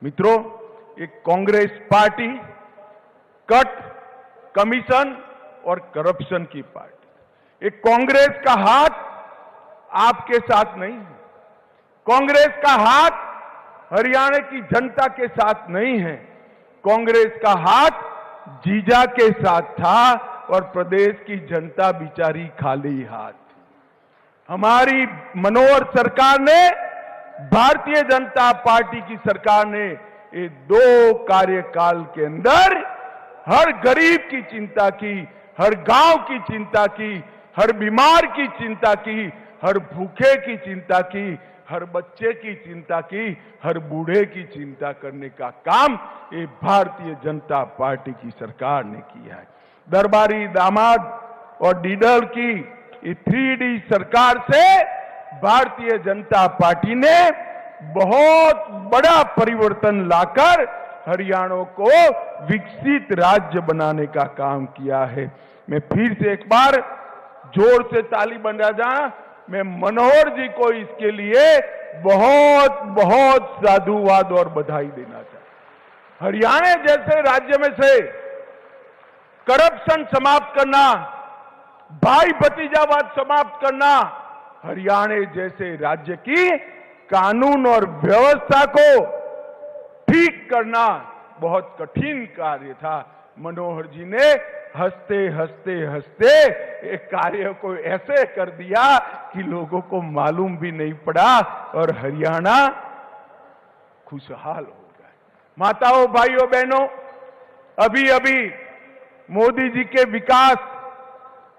मित्रों, एक Congress party cut, commission और करप्शन की पार्टी। एक कांग्रेस का हाथ आपके साथ नहीं है। कांग्रेस का हाथ हरियाणा की जनता के साथ नहीं है। कांग्रेस का हाथ जीजा के साथ था और प्रदेश की जनता बिचारी खाली हाथ थी। हमारी मनोहर सरकार ने, भारतीय जनता पार्टी की सरकार ने ये 2 कार्यकाल के अंदर हर गरीब की चिंता की, हर गांव की चिंता की, हर बीमार की चिंता की, हर भूखे की चिंता की, हर बच्चे की चिंता की, हर बूढ़े की चिंता करने का काम ये भारतीय जनता पार्टी की सरकार ने किया है। दरबारी दामाद और डीडर की 3D सरकार से भारतीय जनता पार्टी ने बहुत बड़ा परिवर्तन लाकर हरियाणा को विकसित राज्य बनाने का काम किया है। मैं फिर से एक बार जोर से ताली बजा जाऊं, मैं मनोहर जी को इसके लिए बहुत बहुत साधुवाद और बधाई देना चाहता हूं। हरियाणा जैसे राज्य में से करप्शन समाप्त करना, भाई भतीजावाद समाप्त करना, हरियाणा जैसे राज्य की कानून और व्यवस्था को ठीक करना बहुत कठिन कार्य था। मनोहर जी ने हंसते हंसते हंसते एक कार्य को ऐसे कर दिया कि लोगों को मालूम भी नहीं पड़ा और हरियाणा खुशहाल हो गया। माताओं, भाइयों, बहनों, अभी अभी मोदी जी के विकास,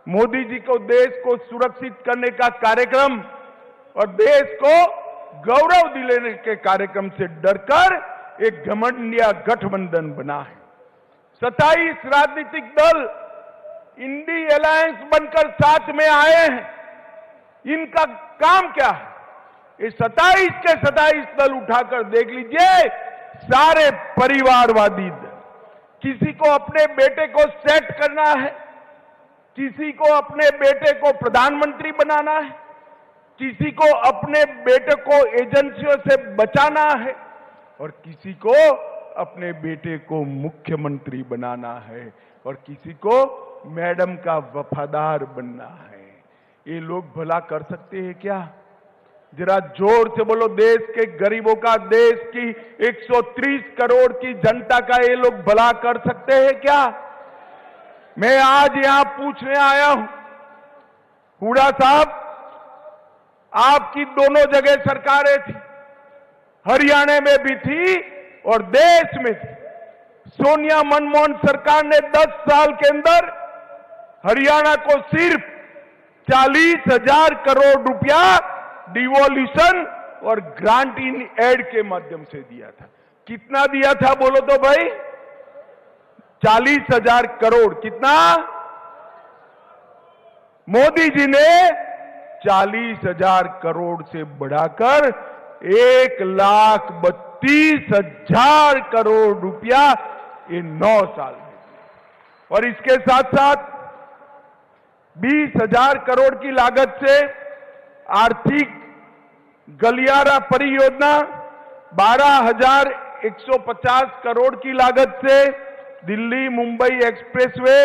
मोदी जी को देश को सुरक्षित करने का कार्यक्रम और देश को गौरव दिलाने के कार्यक्रम से डरकर एक घमंडिया गठबंधन बना है। 27 राजनीतिक दल इंडी अलायंस बनकर साथ में आए हैं। इनका काम क्या है? ये 27 के 27 दल उठाकर देख लीजिए, सारे परिवारवादी दल। किसी को अपने बेटे को सेट करना है, किसी को अपने बेटे को प्रधानमंत्री बनाना है, किसी को अपने बेटे को एजेंसियों से बचाना है और किसी को अपने बेटे को मुख्यमंत्री बनाना है और किसी को मैडम का वफादार बनना है। ये लोग भला कर सकते हैं क्या? जरा जोर से बोलो, देश के गरीबों का, देश की 130 करोड़ की जनता का ये लोग भला कर सकते हैं क्या? मैं आज यहां पूछने आया हूं, हुड्डा साहब, आपकी दोनों जगह सरकारें थी, हरियाणा में भी थी और देश में थी। सोनिया मनमोहन सरकार ने 10 साल के अंदर हरियाणा को सिर्फ 40,000 करोड़ रुपया डिवोल्यूशन और ग्रांट इन एड के माध्यम से दिया था। कितना दिया था बोलो तो भाई? 40,000 करोड़। कितना? मोदी जी ने 40,000 करोड़ से बढ़ाकर 1,32,000 करोड़ रुपया ये 9 साल में दिया और इसके साथ साथ 20,000 करोड़ की लागत से आर्थिक गलियारा परियोजना, 12,150 करोड़ की लागत से दिल्ली मुंबई एक्सप्रेसवे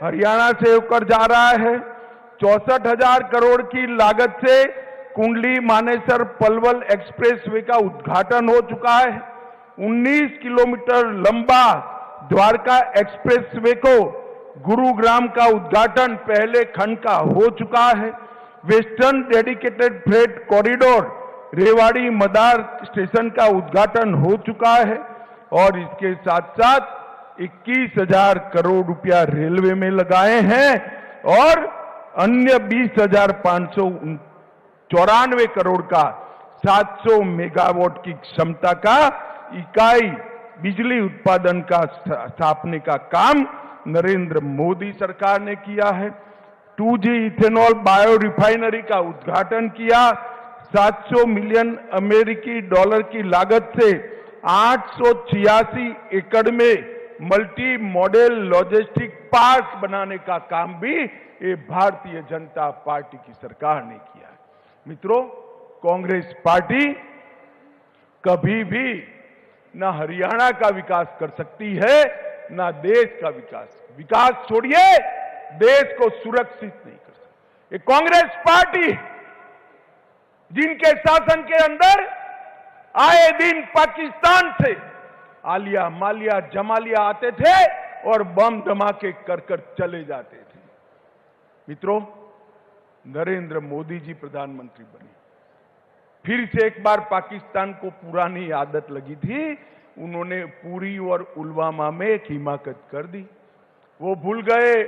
हरियाणा से होकर जा रहा है। 64,000 करोड़ की लागत से कुंडली मानेसर पलवल एक्सप्रेसवे का उद्घाटन हो चुका है। 19 किलोमीटर लंबा द्वारका एक्सप्रेसवे को गुरुग्राम का उद्घाटन पहले खंड का हो चुका है। Western dedicated freight corridor Rewari Madar station का उद्घाटन हो चुका है और इसके साथ साथ 21,000 करोड़ रुपया रेलवे में लगाए हैं और अन्य 20,594 करोड़ का 700 मेगावाट की क्षमता का इकाई बिजली उत्पादन का स्थापने का काम नरेंद्र मोदी सरकार ने किया है। 2G इथेनॉल बायो रिफाइनरी का उद्घाटन किया। 700 मिलियन अमेरिकी डॉलर की लागत से 886 एकड़ में मल्टी मॉडल लॉजिस्टिक पार्क बनाने का काम भी ये भारतीय जनता पार्टी की सरकार ने किया है। मित्रों, कांग्रेस पार्टी कभी भी ना हरियाणा का विकास कर सकती है, ना देश का विकास। विकास छोड़िए, देश को सुरक्षित नहीं कर सकती। ये कांग्रेस पार्टी जिनके शासन के अंदर आए दिन पाकिस्तान से आलिया, मालिया, जमालिया आते थे और बम धमाके कर कर चले जाते थे। मित्रों, नरेंद्र मोदी जी प्रधानमंत्री बने, फिर से एक बार पाकिस्तान को पुरानी आदत लगी थी, उन्होंने पुरी और पुलवामा में एक हिमाकत कर दी। वो भूल गए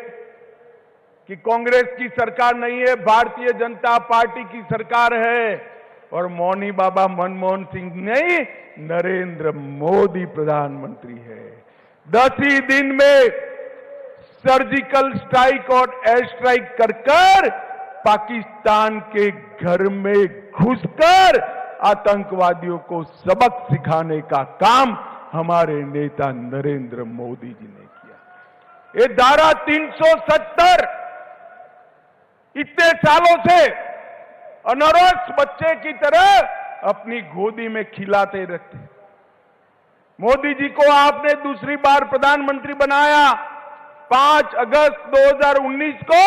कि कांग्रेस की सरकार नहीं है, भारतीय जनता पार्टी की सरकार है और मौनी बाबा मनमोहन सिंह नहीं, नरेंद्र मोदी प्रधानमंत्री है। 10 ही दिन में सर्जिकल स्ट्राइक और एयर स्ट्राइक कर कर पाकिस्तान के घर में घुसकर आतंकवादियों को सबक सिखाने का काम हमारे नेता नरेंद्र मोदी जी ने किया। ये धारा 370 इतने सालों से अनरस बच्चे की तरह अपनी गोदी में खिलाते रहते। मोदी जी को आपने दूसरी बार प्रधानमंत्री बनाया 5 अगस्त 2019 को।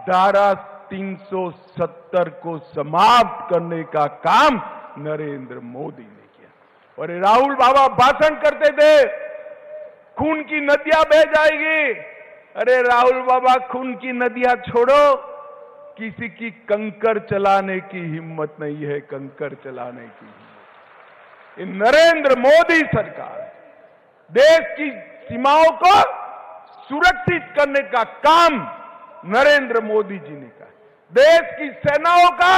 धारा 370 को समाप्त करने का काम नरेंद्र मोदी ने किया। और राहुल बाबा भाषण करते थे, खून की नदियां बह जाएगी। अरे राहुल बाबा, खून की नदियां छोड़ो, किसी की कंकर चलाने की हिम्मत नहीं है, कंकर चलाने की हिम्मत। ये नरेंद्र मोदी सरकार देश की सीमाओं को सुरक्षित करने का काम नरेंद्र मोदी जी ने किया। देश की सेनाओं का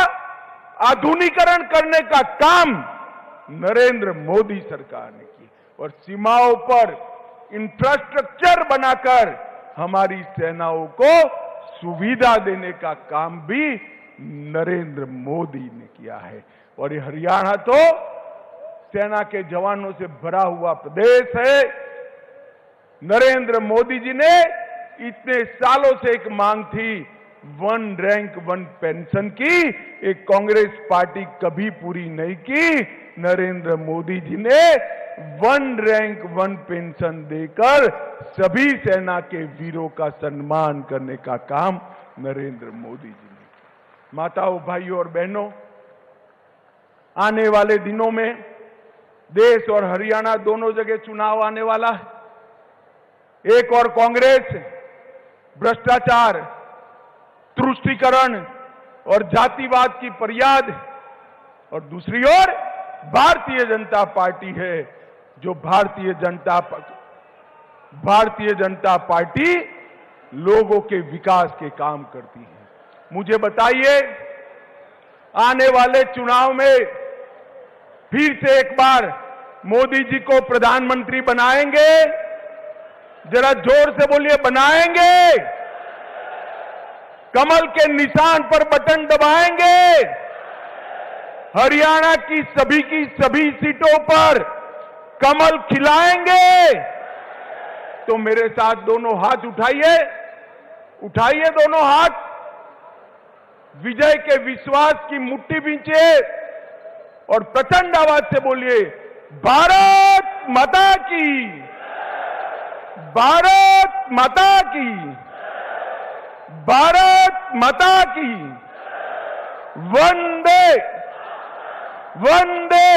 आधुनिकीकरण करने का काम नरेंद्र मोदी सरकार ने की और सीमाओं पर इंफ्रास्ट्रक्चर बनाकर हमारी सेनाओं को सुविधा देने का काम भी नरेंद्र मोदी ने किया है। और ये हरियाणा तो सेना के जवानों से भरा हुआ प्रदेश है। नरेंद्र मोदी जी ने इतने सालों से एक मांग थी, 1 रैंक 1 पेंशन की, एक कांग्रेस पार्टी कभी पूरी नहीं की। नरेंद्र मोदी जी ने 1 रैंक 1 पेंशन देकर सभी सेना के वीरों का सम्मान करने का काम नरेंद्र मोदी जी ने। माताओं, भाइयों और बहनों, आने वाले दिनों में देश और हरियाणा दोनों जगह चुनाव आने वाला है। एक और कांग्रेस भ्रष्टाचार, तुष्टीकरण और जातिवाद की फरियाद, और दूसरी ओर भारतीय जनता पार्टी है, जो भारतीय जनता पार्टी लोगों के विकास के काम करती है। मुझे बताइए, आने वाले चुनाव में फिर से एक बार मोदी जी को प्रधानमंत्री बनाएंगे? जरा जोर से बोलिए, बनाएंगे? कमल के निशान पर बटन दबाएंगे? हरियाणा की सभी सीटों पर कमल खिलाएंगे? तो मेरे साथ दोनों हाथ उठाइए, उठाइए दोनों हाथ, विजय के विश्वास की मुट्ठी बींचिए और प्रचंड आवाज से बोलिए, भारत माता की, भारत माता की, भारत माता की, वंदे वंदे